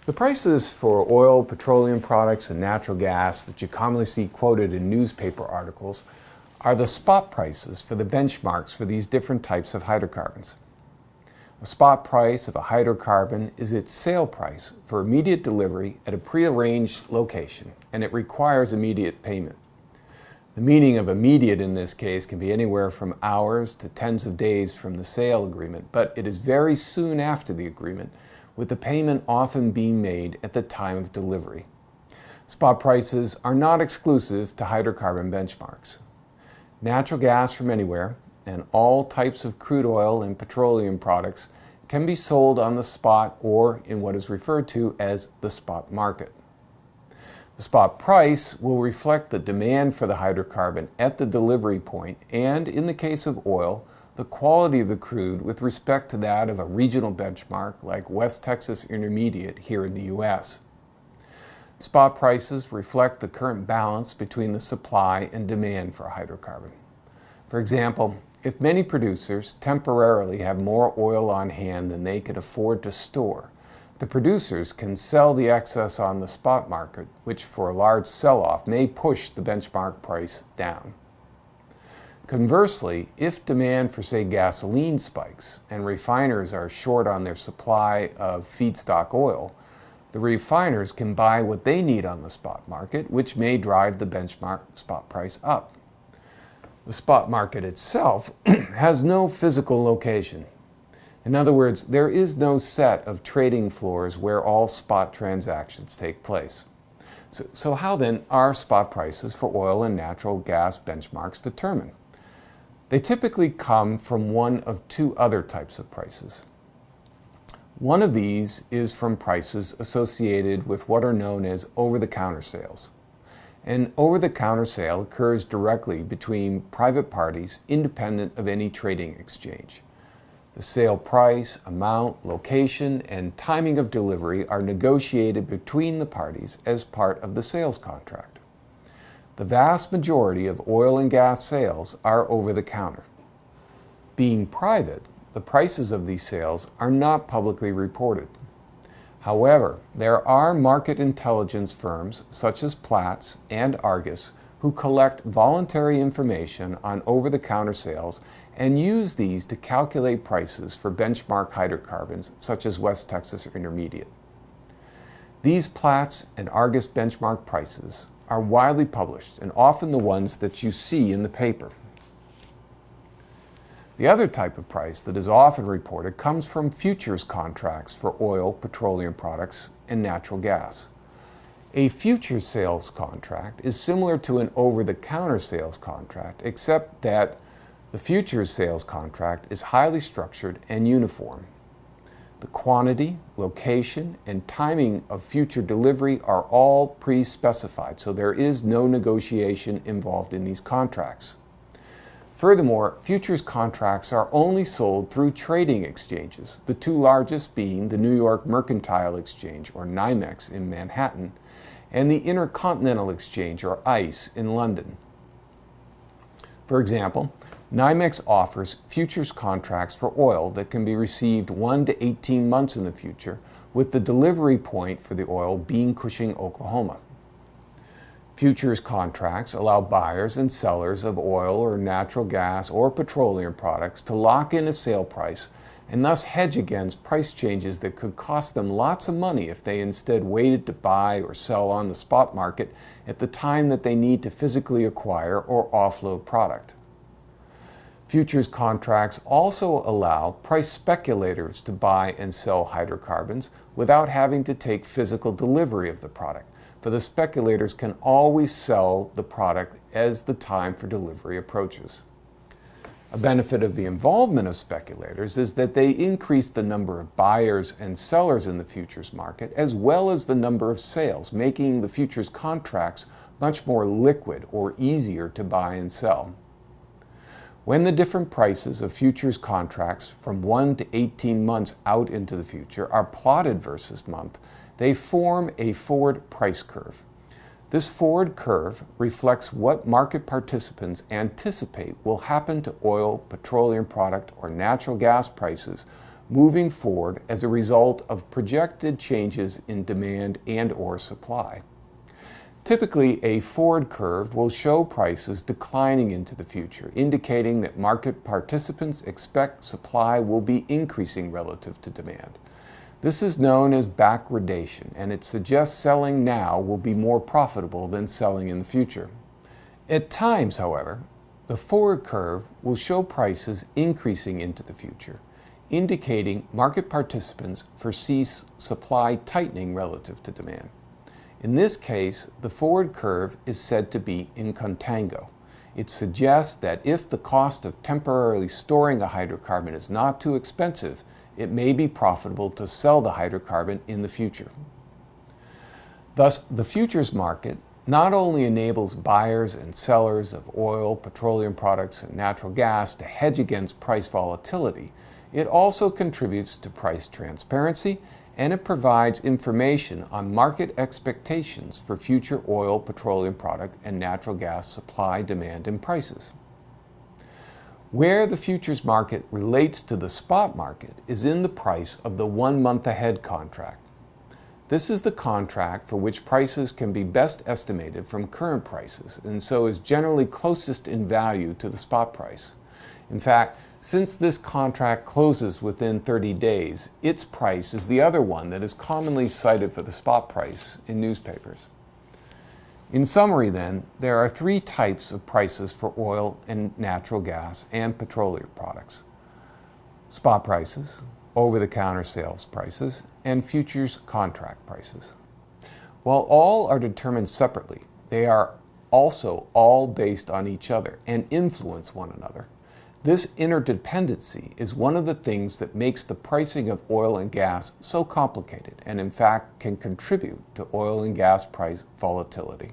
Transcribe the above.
The prices for oil, petroleum products, and natural gas that you commonly see quoted in newspaper articles are the spot prices for the benchmarks for these different types of hydrocarbons. A spot price of a hydrocarbon is its sale price for immediate delivery at a prearranged location, and it requires immediate payment. The meaning of immediate in this case can be anywhere from hours to tens of days from the sale agreement, but it is very soon after the agreement, with the payment often being made at the time of delivery. Spot prices are not exclusive to hydrocarbon benchmarks. Natural gas from anywhere and all types of crude oil and petroleum products can be sold on the spot or in what is referred to as the spot market. The spot price will reflect the demand for the hydrocarbon at the delivery point and, in the case of oil, the quality of the crude with respect to that of a regional benchmark like West Texas Intermediate here in the U.S. Spot prices reflect the current balance between the supply and demand for a hydrocarbon. For example, if many producers temporarily have more oil on hand than they can afford to store, the producers can sell the excess on the spot market, which for a large sell-off may push the benchmark price down. Conversely, if demand for, say, gasoline spikes and refiners are short on their supply of feedstock oil, the refiners can buy what they need on the spot market, which may drive the benchmark spot price up. The spot market itself has no physical location. In other words, there is no set of trading floors where all spot transactions take place. So how then are spot prices for oil and natural gas benchmarks determined? They typically come from one of two other types of prices. One of these is from prices associated with what are known as over-the-counter sales. An over-the-counter sale occurs directly between private parties independent of any trading exchange. The sale price, amount, location, and timing of delivery are negotiated between the parties as part of the sales contract. The vast majority of oil and gas sales are over-the-counter. Being private, the prices of these sales are not publicly reported. However, there are market intelligence firms such as Platts and Argus who collect voluntary information on over-the-counter sales and use these to calculate prices for benchmark hydrocarbons such as West Texas Intermediate. These Platts and Argus benchmark prices are widely published and often the ones that you see in the paper. The other type of price that is often reported comes from futures contracts for oil, petroleum products, and natural gas. A futures sales contract is similar to an over-the-counter sales contract, except that the futures sales contract is highly structured and uniform. The quantity, location, and timing of future delivery are all pre-specified, so there is no negotiation involved in these contracts. Furthermore, futures contracts are only sold through trading exchanges, the two largest being the New York Mercantile Exchange, or NYMEX, in Manhattan, and the Intercontinental Exchange, or ICE, in London. For example, NYMEX offers futures contracts for oil that can be received 1 to 18 months in the future, with the delivery point for the oil being Cushing, Oklahoma. Futures contracts allow buyers and sellers of oil or natural gas or petroleum products to lock in a sale price and thus hedge against price changes that could cost them lots of money if they instead waited to buy or sell on the spot market at the time that they need to physically acquire or offload product. Futures contracts also allow price speculators to buy and sell hydrocarbons without having to take physical delivery of the product, for the speculators can always sell the product as the time for delivery approaches. A benefit of the involvement of speculators is that they increase the number of buyers and sellers in the futures market, as well as the number of sales, making the futures contracts much more liquid or easier to buy and sell. When the different prices of futures contracts from 1 to 18 months out into the future are plotted versus month, they form a forward price curve. This forward curve reflects what market participants anticipate will happen to oil, petroleum product, or natural gas prices moving forward as a result of projected changes in demand and/or supply. Typically, a forward curve will show prices declining into the future, indicating that market participants expect supply will be increasing relative to demand. This is known as backwardation, and it suggests selling now will be more profitable than selling in the future. At times, however, the forward curve will show prices increasing into the future, indicating market participants foresee supply tightening relative to demand. In this case, the forward curve is said to be in contango. It suggests that if the cost of temporarily storing a hydrocarbon is not too expensive, it may be profitable to sell the hydrocarbon in the future. Thus, the futures market not only enables buyers and sellers of oil, petroleum products, and natural gas to hedge against price volatility, it also contributes to price transparency, and it provides information on market expectations for future oil, petroleum product, and natural gas supply, demand, and prices. Where the futures market relates to the spot market is in the price of the 1 month ahead contract. This is the contract for which prices can be best estimated from current prices, and so is generally closest in value to the spot price. In fact, since this contract closes within 30 days, its price is the other one that is commonly cited for the spot price in newspapers. In summary, then, there are 3 types of prices for oil and natural gas and petroleum products: spot prices, over-the-counter sales prices, and futures contract prices. While all are determined separately, they are also all based on each other and influence one another. This interdependency is one of the things that makes the pricing of oil and gas so complicated and in fact can contribute to oil and gas price volatility.